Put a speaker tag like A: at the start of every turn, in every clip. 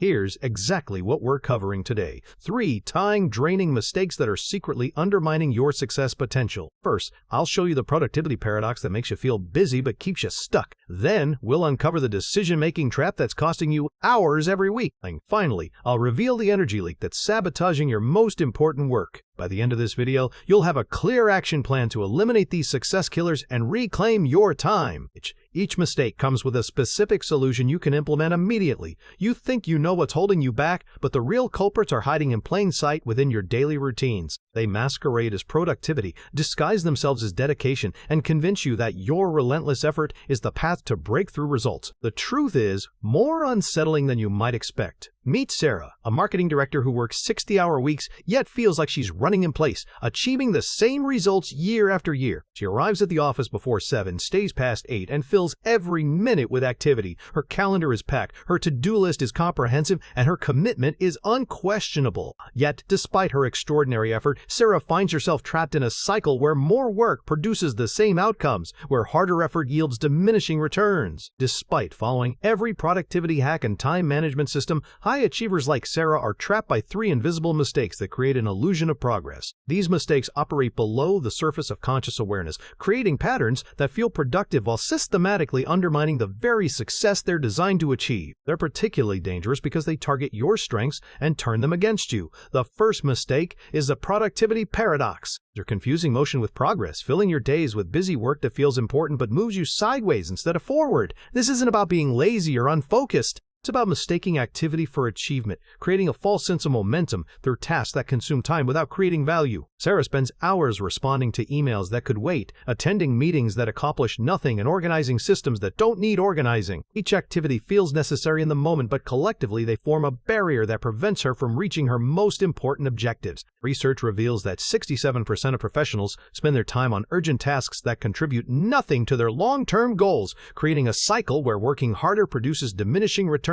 A: Here's exactly what we're covering today. 3 time-draining mistakes that are secretly undermining your success potential. First, I'll show you the productivity paradox that makes you feel busy but keeps you stuck. Then, we'll uncover the decision-making trap that's costing you hours every week. And finally, I'll reveal the energy leak that's sabotaging your most important work. By the end of this video, you'll have a clear action plan to eliminate these success killers and reclaim your time. Each mistake comes with a specific solution you can implement immediately. You think you know what's holding you back, but the real culprits are hiding in plain sight within your daily routines. They masquerade as productivity, disguise themselves as dedication, and convince you that your relentless effort is the path to breakthrough results. The truth is more unsettling than you might expect. Meet Sarah, a marketing director who works 60-hour weeks yet feels like she's running in place, achieving the same results year after year. She arrives at the office before 7, stays past 8, and fills every minute with activity. Her calendar is packed, her to-do list is comprehensive, and her commitment is unquestionable. Yet, despite her extraordinary effort, Sarah finds herself trapped in a cycle where more work produces the same outcomes, where harder effort yields diminishing returns. Despite following every productivity hack and time management system, high achievers like Sarah are trapped by 3 invisible mistakes that create an illusion of progress. These mistakes operate below the surface of conscious awareness, creating patterns that feel productive while systematically undermining the very success they're designed to achieve. They're particularly dangerous because they target your strengths and turn them against you. The first mistake is the productivity paradox. You're confusing motion with progress, filling your days with busy work that feels important but moves you sideways instead of forward. This isn't about being lazy or unfocused. It's about mistaking activity for achievement, creating a false sense of momentum through tasks that consume time without creating value. Sarah spends hours responding to emails that could wait, attending meetings that accomplish nothing, and organizing systems that don't need organizing. Each activity feels necessary in the moment, but collectively they form a barrier that prevents her from reaching her most important objectives. Research reveals that 67% of professionals spend their time on urgent tasks that contribute nothing to their long-term goals, creating a cycle where working harder produces diminishing returns.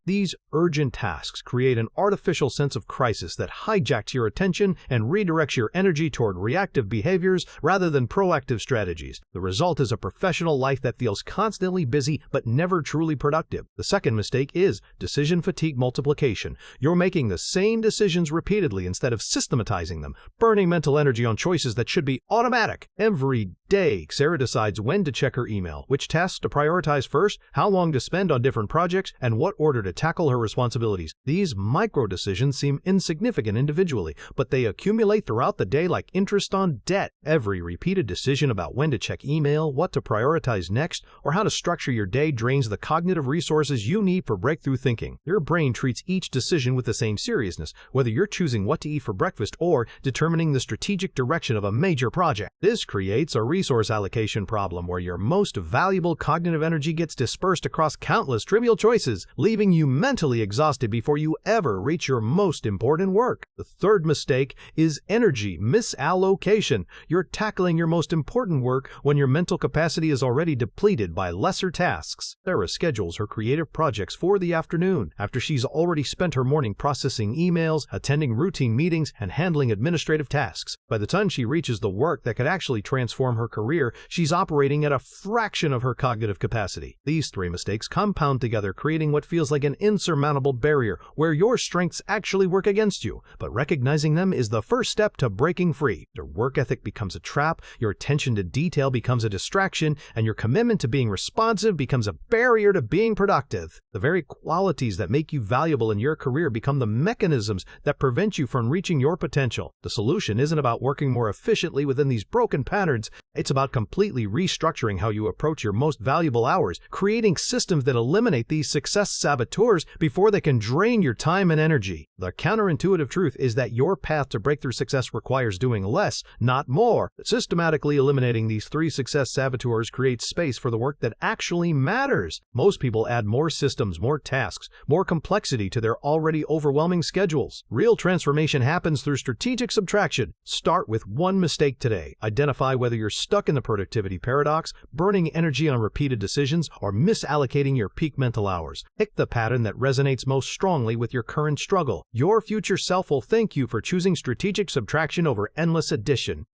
A: These urgent tasks create an artificial sense of crisis that hijacks your attention and redirects your energy toward reactive behaviors rather than proactive strategies. The result is a professional life that feels constantly busy but never truly productive. The second mistake is decision fatigue multiplication. You're making the same decisions repeatedly instead of systematizing them, burning mental energy on choices that should be automatic. Every day, Sarah decides when to check her email, which tasks to prioritize first, how long to spend on different projects, and what order to tackle her responsibilities. These micro decisions seem insignificant individually, but they accumulate throughout the day like interest on debt. Every repeated decision about when to check email, what to prioritize next, or how to structure your day drains the cognitive resources you need for breakthrough thinking. Your brain treats each decision with the same seriousness, whether you're choosing what to eat for breakfast or determining the strategic direction of a major project. This creates a resource allocation problem where your most valuable cognitive energy gets dispersed across countless trivial choices, leaving you mentally exhausted before you ever reach your most important work. The third mistake is energy misallocation. You're tackling your most important work when your mental capacity is already depleted by lesser tasks. Sarah schedules her creative projects for the afternoon, after she's already spent her morning processing emails, attending routine meetings, and handling administrative tasks. By the time she reaches the work that could actually transform her career, she's operating at a fraction of her cognitive capacity. These 3 mistakes compound together, creating what feels like an insurmountable barrier where your strengths actually work against you, but recognizing them is the first step to breaking free. Your work ethic becomes a trap, your attention to detail becomes a distraction, and your commitment to being responsive becomes a barrier to being productive. The very qualities that make you valuable in your career become the mechanisms that prevent you from reaching your potential. The solution isn't about working more efficiently within these broken patterns, it's about completely restructuring how you approach your most valuable hours, creating systems that eliminate these success saboteurs before they can drain your time and energy. The counterintuitive truth is that your path to breakthrough success requires doing less, not more. Systematically eliminating these 3 success saboteurs creates space for the work that actually matters. Most people add more systems, more tasks, more complexity to their already overwhelming schedules. Real transformation happens through strategic subtraction. Start with 1 mistake today. Identify whether you're stuck in the productivity paradox, burning energy on repeated decisions, or misallocating your peak mental hours. Pick the pattern that resonates most strongly with your current struggle. Your future self will thank you for choosing strategic subtraction over endless addition.